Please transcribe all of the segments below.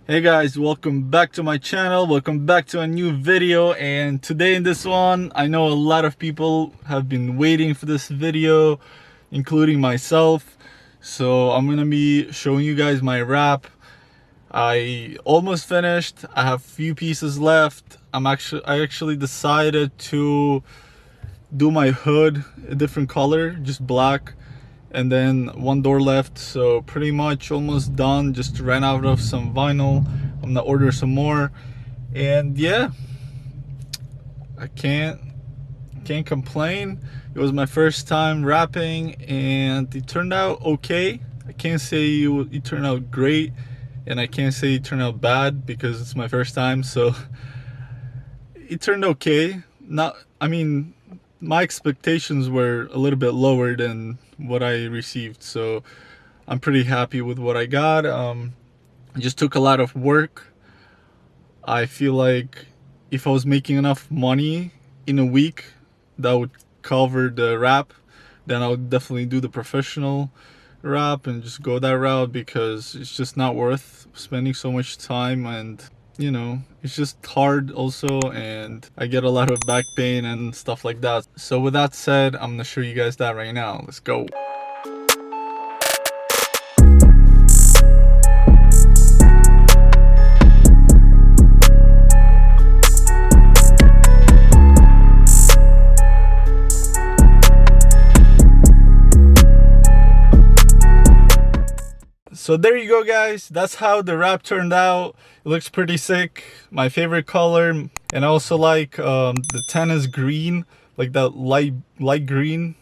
Hey guys, welcome back to my channel. Welcome back to a new video. And today in this one, I know a lot of people have been waiting for this video, including myself. So I'm gonna be showing you guys my wrap. I almost finished. I have few pieces left. I actually decided to do my hood a different color, just black, and then one door left, so pretty much almost done. Just ran out of some vinyl. I'm gonna order some more, and yeah, I can't complain. It was my first time wrapping and it turned out okay. I can't say it turned out great, and I can't say it turned out bad because it's my first time. So it turned okay. Not, I mean, my expectations were a little bit lower than what I received, so I'm pretty happy with what I got. It just took a lot of work. I feel like if I was making enough money in a week that would cover the wrap, then I would definitely do the professional wrap and just go that route, because it's just not worth spending so much time, and you know, it's just hard also, and I get a lot of back pain and stuff like that. So with that said, I'm gonna show you guys that right now. Let's go. So there you go guys, that's how the wrap turned out. It looks pretty sick, my favorite color. And I also like the tennis green, like that light green,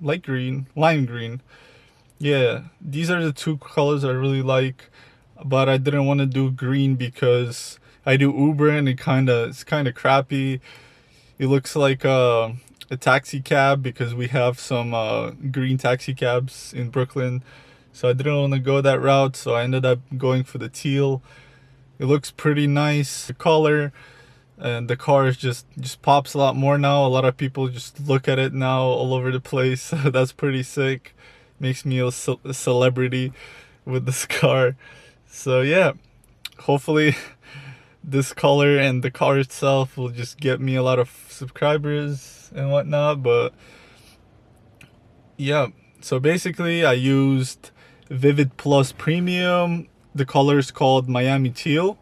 lime green. Yeah, these are the two colors I really like, but I didn't want to do green because I do Uber and it's kind of crappy. It looks like a taxi cab because we have some green taxi cabs in Brooklyn. So I didn't want to go that route, so I ended up going for the teal. It looks pretty nice, the color, and the car is just pops a lot more now. A lot of people just look at it now all over the place. That's pretty sick. Makes me a celebrity with this car. So yeah, hopefully this color and the car itself will just get me a lot of subscribers and whatnot. But yeah, so basically I used Vivid Plus Premium. The color is called Miami Teal,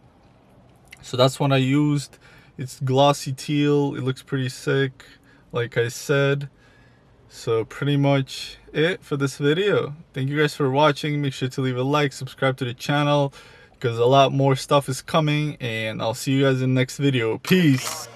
so that's what I used. It's glossy teal. It looks pretty sick, like I said. So pretty much it for this video. Thank you guys for watching. Make sure to leave a like, subscribe to the channel, because a lot more stuff is coming, and I'll see you guys in the next video. Peace.